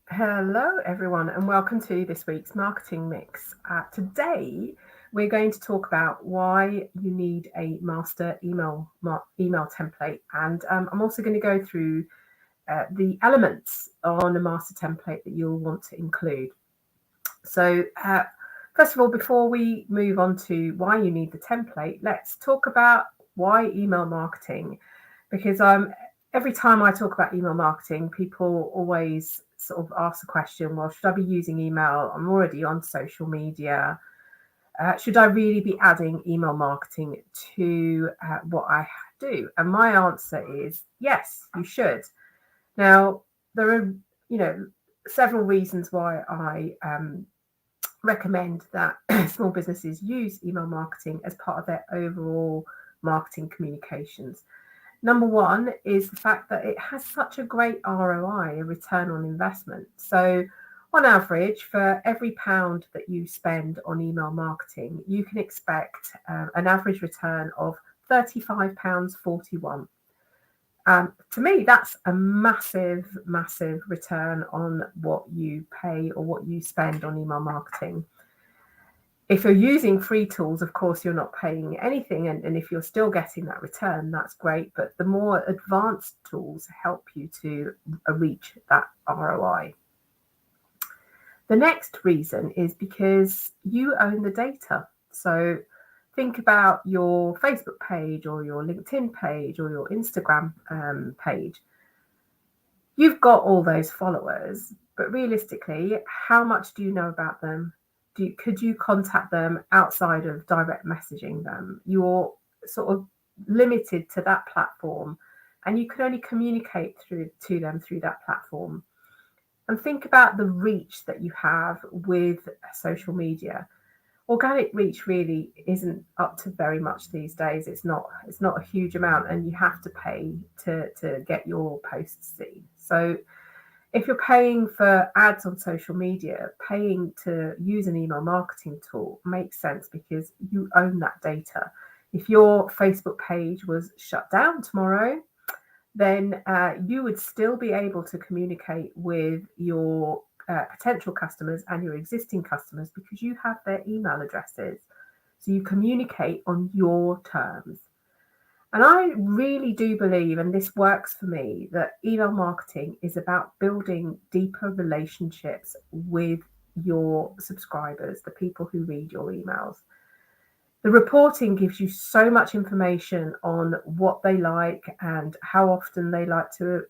Hello, everyone, and welcome to this week's marketing mix. Today, we're going to talk about why you need a master email template, and I'm also going to go through the elements on a master template that you'll want to include. So, first of all, before we move on to why you need the template, let's talk about why email marketing, because every time I talk about email marketing, people always sort of ask the question, well, should I be using email? I'm already on social media. Should I really be adding email marketing to what I do? And my answer is yes, you should. Now, there are, you know, several reasons why I recommend that small businesses use email marketing as part of their overall marketing communications. Number one is the fact that it has such a great ROI, a return on investment. So, on average, for every pound that you spend on email marketing, you can expect an average return of £35.41. To me, that's a massive, massive return on what you pay or what you spend on email marketing. If you're using free tools, of course, you're not paying anything. And if you're still getting that return, that's great. But the more advanced tools help you to reach that ROI. The next reason is because you own the data. So think about your Facebook page or your LinkedIn page or your Instagram page. You've got all those followers, but realistically, how much do you know about them? Could you contact them outside of direct messaging them? You're sort of limited to that platform, and you can only communicate to them through that platform. And think about the reach that you have with social media. Organic reach really isn't up to very much these days. It's not a huge amount, and you have to pay to get your posts seen. So if you're paying for ads on social media, paying to use an email marketing tool makes sense because you own that data. If your Facebook page was shut down tomorrow, then you would still be able to communicate with your potential customers and your existing customers because you have their email addresses. So you communicate on your terms. And I really do believe, and this works for me, that email marketing is about building deeper relationships with your subscribers, the people who read your emails. The reporting gives you so much information on what they like and how often they like to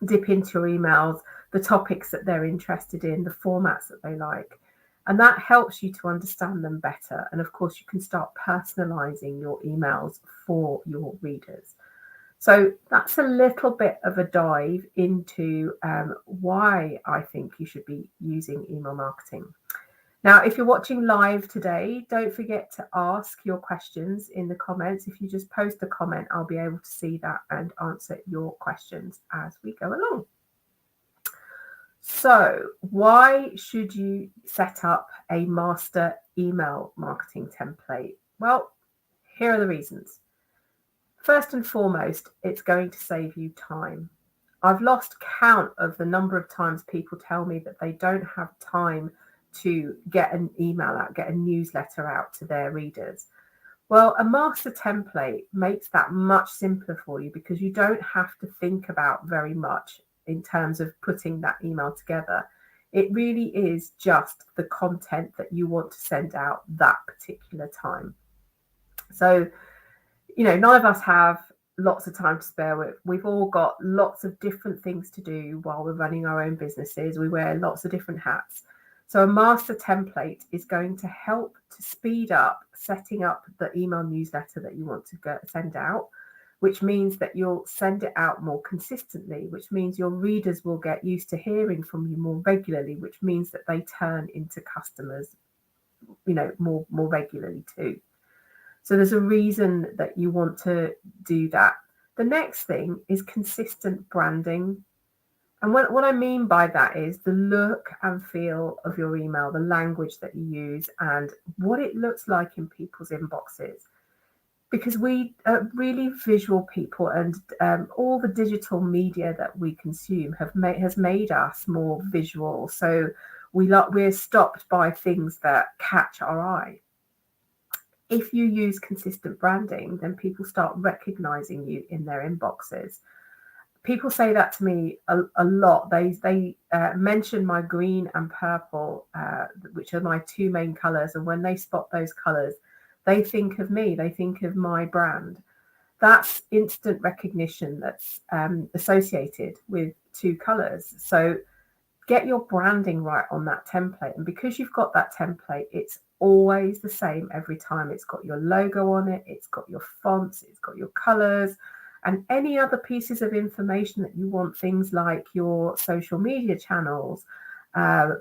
dip into your emails, the topics that they're interested in, the formats that they like. And that helps you to understand them better. And of course, you can start personalizing your emails for your readers. So that's a little bit of a dive into why I think you should be using email marketing. Now, if you're watching live today, don't forget to ask your questions in the comments. If you just post a comment, I'll be able to see that and answer your questions as we go along. So, why should you set up a master email marketing template? Well, here are the reasons. First and foremost, it's going to save you time. I've lost count of the number of times people tell me that they don't have time to get an email out, get a newsletter out to their readers. Well, a master template makes that much simpler for you because you don't have to think about very much in terms of putting that email together. It really is just the content that you want to send out that particular time. So, none of us have lots of time to spare. We've all got lots of different things to do while we're running our own businesses. We wear lots of different hats. So a master template is going to help to speed up setting up the email newsletter that you want to send out, which means that you'll send it out more consistently, which means your readers will get used to hearing from you more regularly, which means that they turn into customers, more regularly too. So there's a reason that you want to do that. The next thing is consistent branding. And what I mean by that is the look and feel of your email, the language that you use, and what it looks like in people's inboxes. because we are really visual people, and all the digital media that we consume has made us more visual. So we're stopped by things that catch our eye. If you use consistent branding, then people start recognizing you in their inboxes. People say that to me a lot. They mention my green and purple, which are my two main colors. And when they spot those colors, they think of me. They think of my brand. That's instant recognition that's associated with two colors. So get your branding right on that template. And because you've got that template, it's always the same every time. It's got your logo on it, it's got your fonts, it's got your colors, and any other pieces of information that you want, things like your social media channels,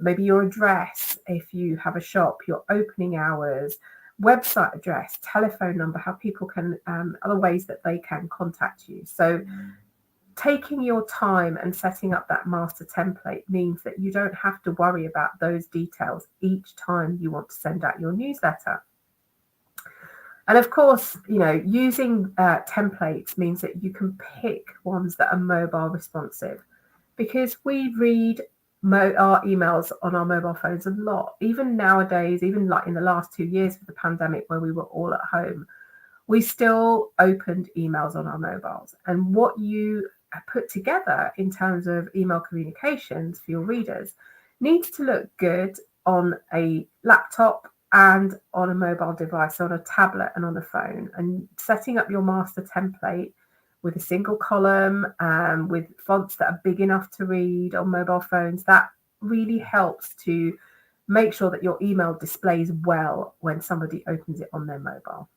maybe your address if you have a shop, your opening hours, website address, telephone number, how people can, other ways that they can contact you. So taking your time and setting up that master template means that you don't have to worry about those details each time you want to send out your newsletter. And of course, using templates means that you can pick ones that are mobile responsive, because we read our emails on our mobile phones a lot. Even nowadays, even like in the last 2 years of the pandemic where we were all at home, we still opened emails on our mobiles. And what you put together in terms of email communications for your readers needs to look good on a laptop and on a mobile device, on a tablet and on a phone. And setting up your master template with a single column, with fonts that are big enough to read on mobile phones, that really helps to make sure that your email displays well when somebody opens it on their mobile.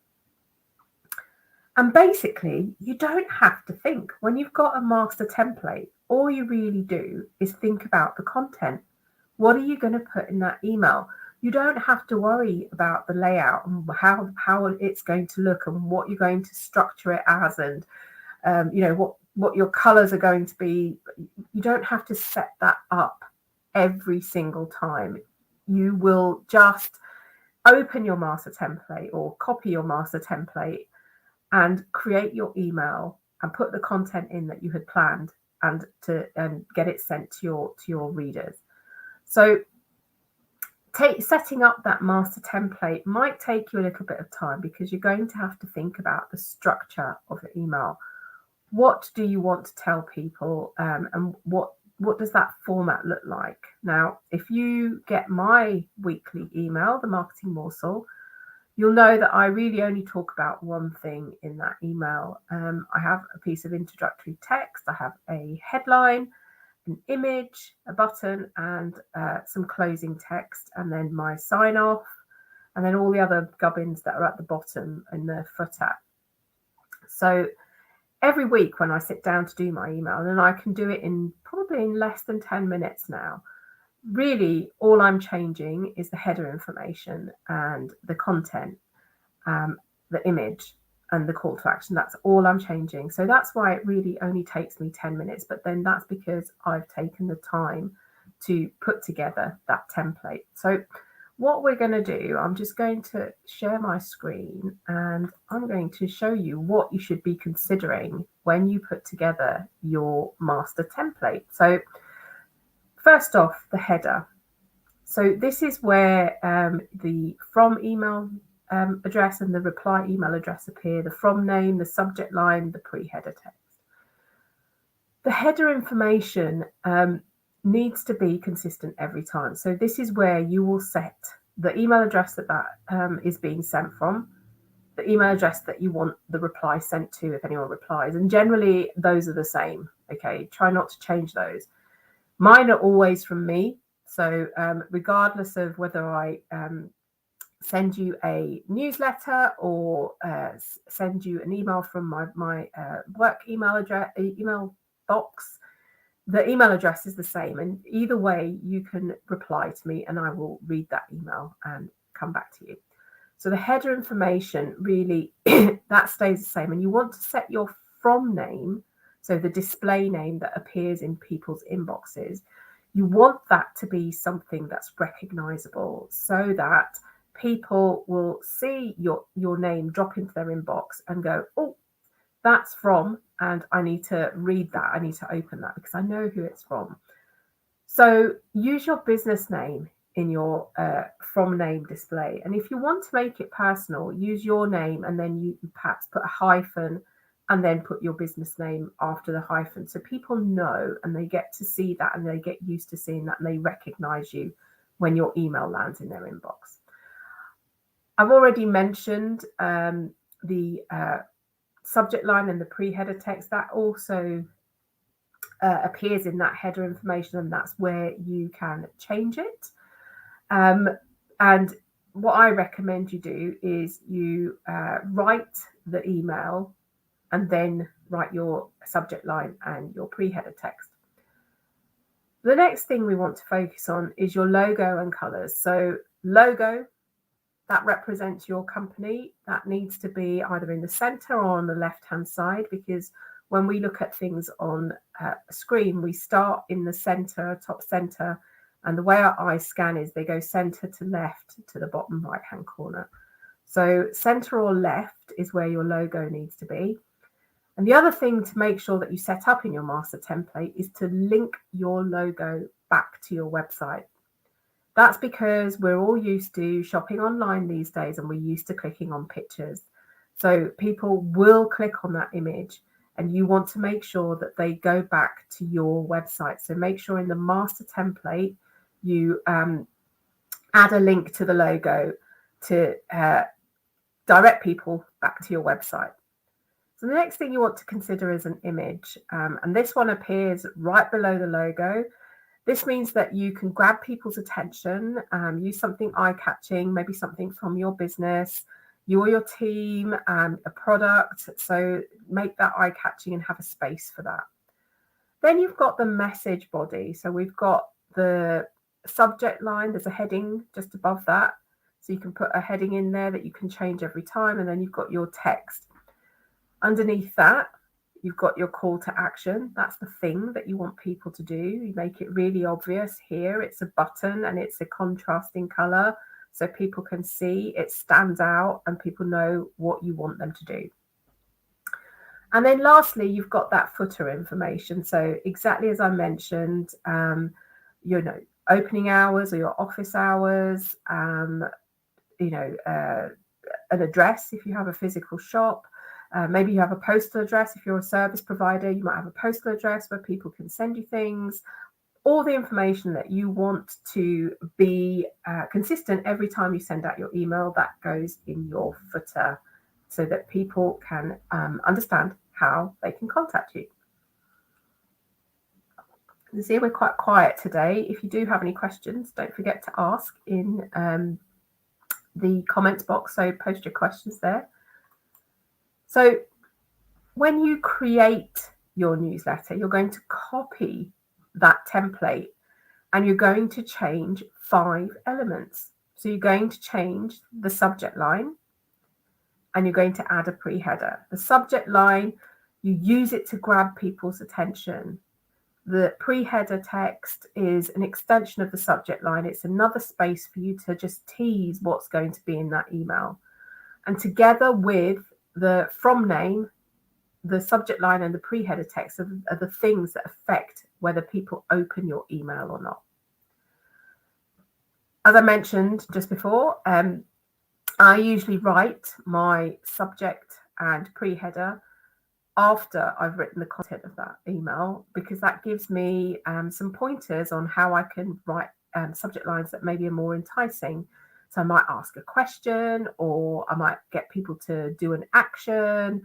And basically, you don't have to think. When you've got a master template, all you really do is think about the content. What are you going to put in that email? You don't have to worry about the layout and how it's going to look and what you're going to structure it as, and what your colors are going to be. You don't have to set that up every single time. You will just open your master template or copy your master template and create your email and put the content in that you had planned and get it sent to your readers. So setting up that master template might take you a little bit of time, because you're going to have to think about the structure of the email. What do you want to tell people, and what does that format look like? Now, if you get my weekly email, the Marketing Morsel, you'll know that I really only talk about one thing in that email. I have a piece of introductory text, I have a headline, an image, a button, and some closing text, and then my sign off, and then all the other gubbins that are at the bottom in the footer. So every week when I sit down to do my email, and I can do it probably in less than 10 minutes now, really all I'm changing is the header information and the content, the image and the call to action. That's all I'm changing. So that's why it really only takes me 10 minutes. But then that's because I've taken the time to put together that template. So what we're going to do, I'm just going to share my screen and I'm going to show you what you should be considering when you put together your master template. So first off, the header. So this is where the from email address and the reply email address appear, the from name, the subject line, the pre-header text. The header information needs to be consistent every time. So this is where you will set the email address that is being sent from, the email address that you want the reply sent to if anyone replies. And generally those are the same. Okay, try not to change those. Mine are always from me. So regardless of whether I send you a newsletter or send you an email from my work email address, email box, the email address is the same. And either way, you can reply to me and I will read that email and come back to you. So the header information, really, that stays the same. And you want to set your from name, so the display name that appears in people's inboxes, you want that to be something that's recognizable so that people will see your name drop into their inbox and go, oh, that's from, and I need to read that. I need to open that because I know who it's from. So use your business name in your from name display. And if you want to make it personal, use your name and then you perhaps put a hyphen and then put your business name after the hyphen. So people know and they get to see that and they get used to seeing that and they recognize you when your email lands in their inbox. I've already mentioned the subject line and the pre-header text. That also appears in that header information, and that's where you can change it. And what I recommend you do is you write the email and then write your subject line and your pre-header text. The next thing we want to focus on is your logo and colors. So logo, that represents your company. That needs to be either in the center or on the left-hand side, because when we look at things on a screen, we start in the center, top center, and the way our eyes scan is they go center to left to the bottom right-hand corner. So center or left is where your logo needs to be. And the other thing to make sure that you set up in your master template is to link your logo back to your website. That's because we're all used to shopping online these days and we're used to clicking on pictures. So people will click on that image and you want to make sure that they go back to your website. So make sure in the master template, you add a link to the logo to direct people back to your website. So the next thing you want to consider is an image. And this one appears right below the logo. This means that you can grab people's attention, use something eye-catching, maybe something from your business, you or your team, a product. So make that eye-catching and have a space for that. Then you've got the message body. So we've got the subject line. There's a heading just above that. So you can put a heading in there that you can change every time. And then you've got your text. Underneath that, you've got your call to action. That's the thing that you want people to do. You make it really obvious here. It's a button and it's a contrasting color so people can see it stands out and people know what you want them to do. And then lastly, you've got that footer information. So exactly as I mentioned, opening hours or your office hours, an address if you have a physical shop. Maybe you have a postal address. If you're a service provider, you might have a postal address where people can send you things. All the information that you want to be consistent every time you send out your email, that goes in your footer so that people can understand how they can contact you. You see, we're quite quiet today. If you do have any questions, don't forget to ask in the comments box. So post your questions there. So when you create your newsletter, you're going to copy that template and you're going to change 5 elements. So you're going to change the subject line and you're going to add a pre-header. The subject line, you use it to grab people's attention. The pre-header text is an extension of the subject line. It's another space for you to just tease what's going to be in that email. And together with the from name, the subject line and the pre-header text are the things that affect whether people open your email or not. As I mentioned just before, I usually write my subject and pre-header after I've written the content of that email, because that gives me some pointers on how I can write subject lines that maybe are more enticing. So I might ask a question or I might get people to do an action.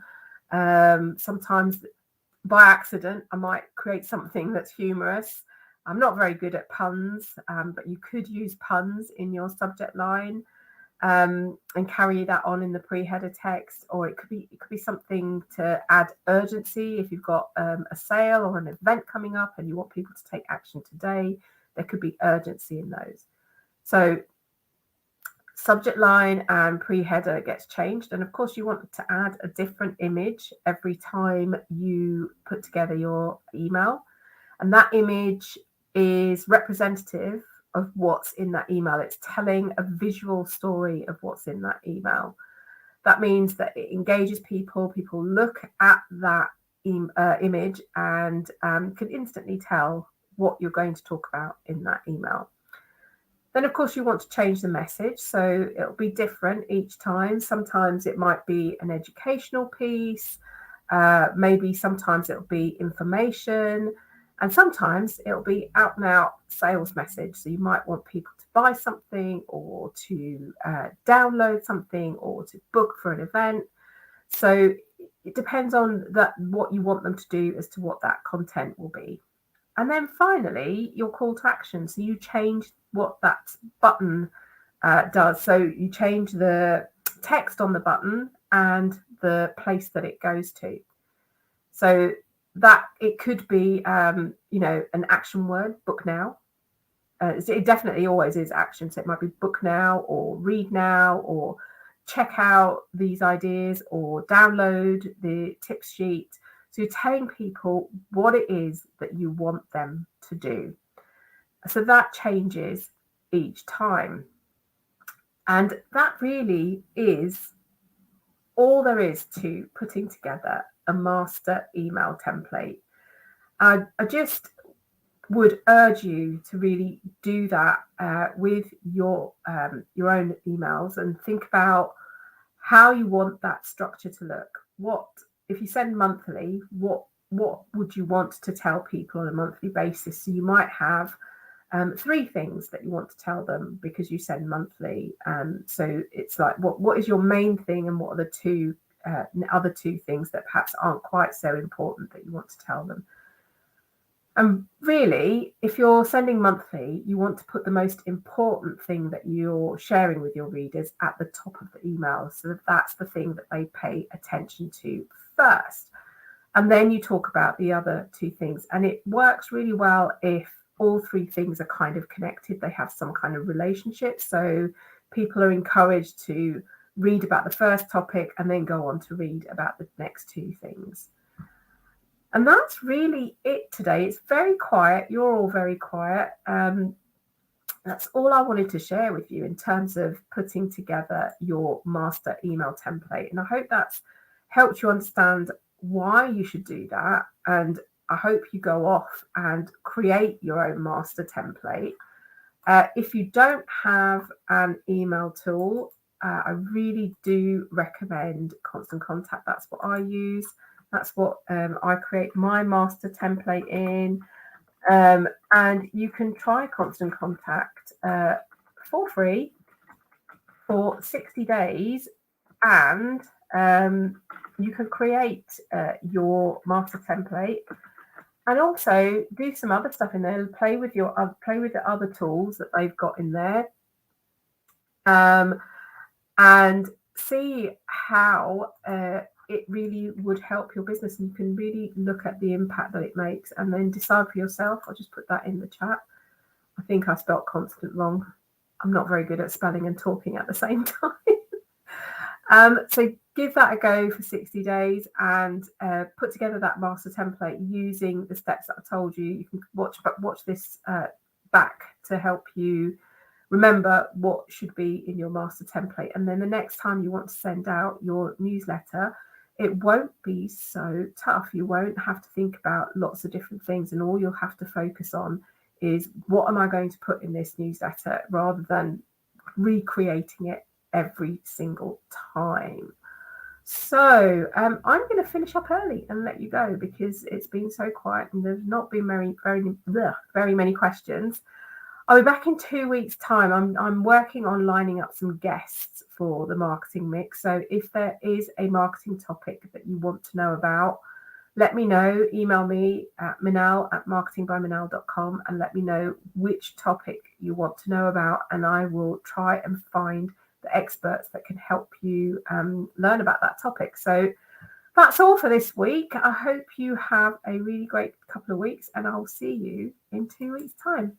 Sometimes by accident, I might create something that's humorous. I'm not very good at puns, but you could use puns in your subject line and carry that on in the pre-header text, or it could be something to add urgency. If you've got a sale or an event coming up and you want people to take action today, there could be urgency in those. So subject line and pre-header gets changed. And of course, you want to add a different image every time you put together your email. And that image is representative of what's in that email. It's telling a visual story of what's in that email. That means that it engages people. People look at that image and can instantly tell what you're going to talk about in that email. Then, of course, you want to change the message. So it'll be different each time. Sometimes it might be an educational piece. Maybe sometimes it'll be information. And sometimes it'll be out and out sales message. So you might want people to buy something or to download something or to book for an event. So it depends on what you want them to do as to what that content will be. And then finally, your call to action. So you change what that button does. So you change the text on the button and the place that it goes to. So that it could be, an action word, book now. It definitely always is action. So it might be book now or read now or check out these ideas or download the tips sheet. So you're telling people what it is that you want them to do. So that changes each time. And that really is all there is to putting together a master email template. I just would urge you to really do that with your own emails and think about how you want that structure to look. What if you send monthly, what would you want to tell people on a monthly basis? So you might have 3 things that you want to tell them because you send monthly. So it's like, what is your main thing and what are the other two things that perhaps aren't quite so important that you want to tell them? And really, if you're sending monthly, you want to put the most important thing that you're sharing with your readers at the top of the email. So that's the thing that they pay attention to first. And then you talk about the other 2 things. And it works really well if all 3 things are kind of connected. They have some kind of relationship. So people are encouraged to read about the first topic and then go on to read about the next 2 things. And that's really it today. It's very quiet. You're all very quiet. That's all I wanted to share with you in terms of putting together your master email template. And I hope that's helped you understand why you should do that. And I hope you go off and create your own master template. If you don't have an email tool, I really do recommend Constant Contact. That's what I use. That's what I create my master template in. And you can try Constant Contact for free for 60 days. And you can create your master template and also do some other stuff in there. Play with the other tools that they've got in there. And see how it really would help your business. And you can really look at the impact that it makes and then decide for yourself. I'll just put that in the chat. I think I spelled constant wrong. I'm not very good at spelling and talking at the same time. So give that a go for 60 days and put together that master template using the steps that I told you. You can watch this back to help you remember what should be in your master template. And then the next time you want to send out your newsletter, it won't be so tough. You won't have to think about lots of different things, and all you'll have to focus on is what am I going to put in this newsletter rather than recreating it every single time. So I'm going to finish up early and let you go because it's been so quiet and there's not been very many questions. I'll be back in 2 weeks' time. I'm working on lining up some guests for the marketing mix. So if there is a marketing topic that you want to know about, let me know. Email me at minal@marketingbyminal.com and let me know which topic you want to know about. And I will try and find the experts that can help you learn about that topic. So that's all for this week. I hope you have a really great couple of weeks and I'll see you in 2 weeks' time.